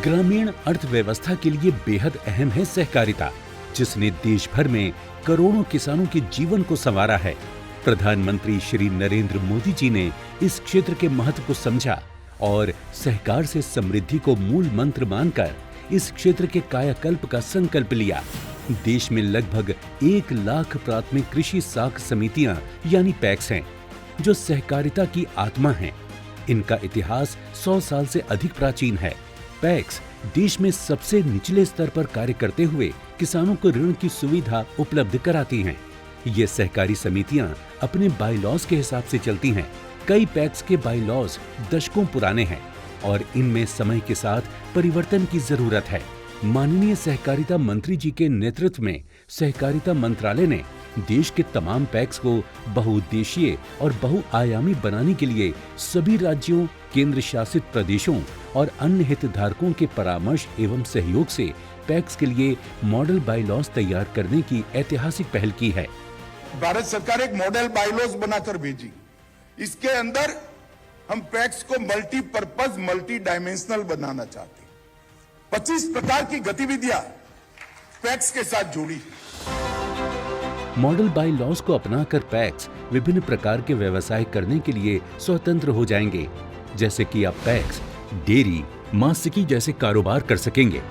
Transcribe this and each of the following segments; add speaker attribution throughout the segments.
Speaker 1: ग्रामीण अर्थव्यवस्था के लिए बेहद अहम है सहकारिता, जिसने देश भर में करोड़ों किसानों के जीवन को संवारा है। प्रधानमंत्री श्री नरेंद्र मोदी जी ने इस क्षेत्र के महत्व को समझा और सहकार से समृद्धि को मूल मंत्र मानकर इस क्षेत्र के कायाकल्प का संकल्प लिया। देश में लगभग 1 लाख प्राथमिक कृषि साख समितियां यानी पैक्स हैं, जो सहकारिता की आत्मा हैं। इनका इतिहास 100 साल से अधिक प्राचीन है। पैक्स देश में सबसे निचले स्तर पर कार्य करते हुए किसानों को ऋण की सुविधा उपलब्ध कराती हैं। ये सहकारी समितियां अपने बायलॉज के हिसाब से चलती हैं। कई पैक्स के बायलॉज दशकों पुराने हैं और इनमें समय के साथ परिवर्तन की जरूरत है। माननीय सहकारिता मंत्री जी के नेतृत्व में सहकारिता मंत्रालय ने देश के तमाम पैक्स को बहुउद्देशीय और बहुआयामी बनाने के लिए सभी राज्यों, केंद्र शासित प्रदेशों और अन्य हितधारकों के परामर्श एवं सहयोग से पैक्स के लिए मॉडल बायलॉज तैयार करने की ऐतिहासिक पहल की है।
Speaker 2: भारत सरकार एक मॉडल बायलॉज बनाकर भेजी। इसके अंदर हम पैक्स को मल्टीपर्पज, मल्टी डायमेंशनल बनाना चाहते हैं। 25 प्रकार की गतिविधियां पैक्स के साथ जुड़ी।
Speaker 1: मॉडल बायलॉज को अपनाकर पैक्स विभिन्न प्रकार के व्यवसाय करने के लिए स्वतंत्र हो जाएंगे, जैसे कि अब पैक्स डेयरी, मांसिकी जैसे कारोबार कर सकेंगे।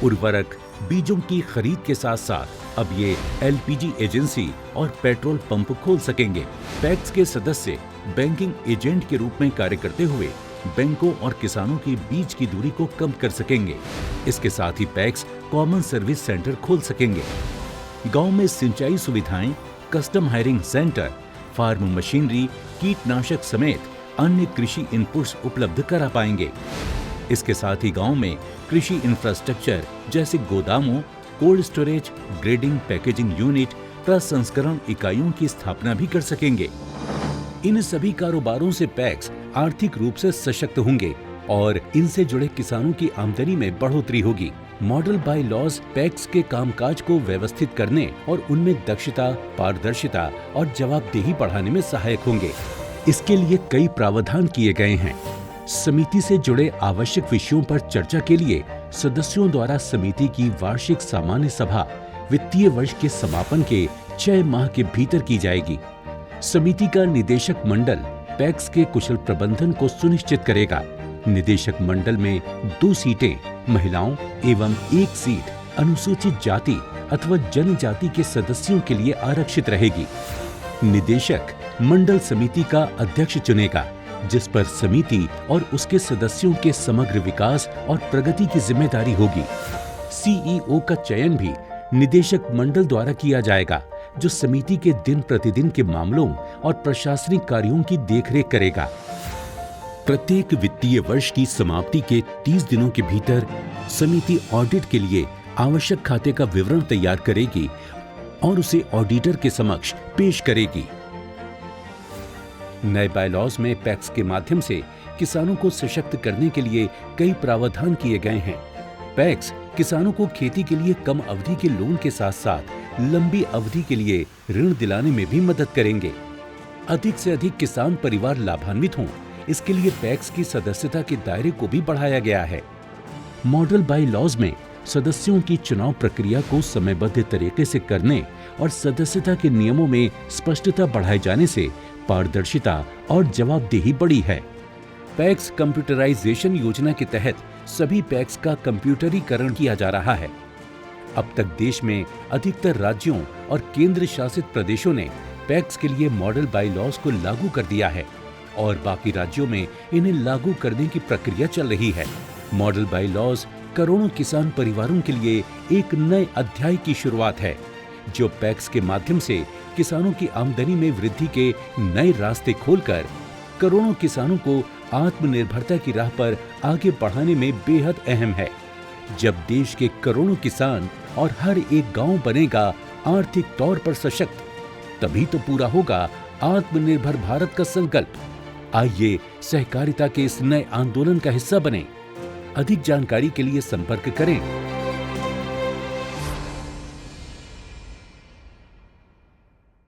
Speaker 1: उर्वरक, बीजों की खरीद के साथ साथ अब ये एलपीजी एजेंसी और पेट्रोल पंप खोल सकेंगे। पैक्स के सदस्य बैंकिंग एजेंट के रूप में कार्य करते हुए बैंकों और किसानों के बीच की दूरी को कम कर सकेंगे। इसके साथ ही पैक्स कॉमन सर्विस सेंटर खोल सकेंगे। गांव में सिंचाई सुविधाएं, custom hiring centre, farm machinery, कीटनाशक समेत अन्य कृषि इनपुट्स उपलब्ध करा पाएंगे। इसके साथ ही गांव में कृषि इंफ्रास्ट्रक्चर जैसे गोदामों, cold storage, grading, packaging unit, प्रसंस्करण इकाइयों की स्थापना भी कर सकेंगे। इन सभी कारोबारों से पैक्स आर्थिक रूप से सशक्त होंगे और इनसे जुड़े किसानों की आमदनी में बढ़ोतरी होगी। मॉडल बाय लॉज पैक्स के कामकाज को व्यवस्थित करने और उनमें दक्षता, पारदर्शिता और जवाबदेही बढ़ाने में सहायक होंगे। इसके लिए कई प्रावधान किए गए हैं। समिति से जुड़े आवश्यक विषयों पर चर्चा के लिए सदस्यों द्वारा समिति की वार्षिक सामान्य सभा वित्तीय वर्ष के समापन के 6 माह के भीतर की जाएगी। समिति का निदेशक मंडल पैक्स के कुशल प्रबंधन को सुनिश्चित करेगा। निदेशक मंडल में 2 सीटें महिलाओं एवं 1 सीट अनुसूचित जाति अथवा जनजाति के सदस्यों के लिए आरक्षित रहेगी। निदेशक मंडल समिति का अध्यक्ष चुनेगा, जिस पर समिति और उसके सदस्यों के समग्र विकास और प्रगति की जिम्मेदारी होगी। सीईओ का चयन भी निदेशक मंडल द्वारा किया जाएगा, जो समिति के दिन प्रतिदिन के मामलों और प्रशासनिक कार्यों की देखरेख करेगा। प्रत्येक वित्तीय वर्ष की समाप्ति के 30 दिनों के भीतर समिति ऑडिट के लिए आवश्यक खाते का विवरण तैयार करेगी और उसे ऑडिटर के समक्ष पेश करेगी। नए बायलॉज में पैक्स के माध्यम से किसानों को सशक्त करने के लिए कई प्रावधान किए गए हैं। पैक्स किसानों को खेती के लिए कम अवधि के लोन के साथ साथ लंबी अवधि के लिए ऋण दिलाने में भी मदद करेंगे। अधिक से अधिक किसान परिवार लाभान्वित हों, इसके लिए पैक्स की सदस्यता के दायरे को भी बढ़ाया गया है। मॉडल बाय लॉज में सदस्यों की चुनाव प्रक्रिया को समयबद्ध तरीके से करने और सदस्यता के नियमों में स्पष्टता बढ़ाए जाने से पारदर्शिता और जवाबदेही बढ़ी है। पैक्स कंप्यूटराइजेशन योजना के तहत सभी पैक्स का कंप्यूटरीकरण किया जा रहा है। अब तक देश में अधिकतर राज्यों और केंद्र शासित प्रदेशों ने पैक्स के लिए मॉडल बाय लॉज को लागू कर दिया है और बाकी राज्यों में इन्हें लागू करने की प्रक्रिया चल रही है। मॉडल बाय लॉज करोड़ों किसान परिवारों के लिए एक नए अध्याय की शुरुआत है, जो पैक्स के माध्यम से किसानों की आमदनी में वृद्धि के नए रास्ते खोलकर करोड़ों किसानों को आत्मनिर्भरता की राह पर आगे बढ़ाने में बेहद अहम है। जब देश के करोड़ों किसान और हर एक गांव बनेगा आर्थिक तौर पर सशक्त, तभी तो पूरा होगा आत्मनिर्भर भारत का संकल्प। आइए सहकारिता के इस नए आंदोलन का हिस्सा बने। अधिक जानकारी के लिए संपर्क करें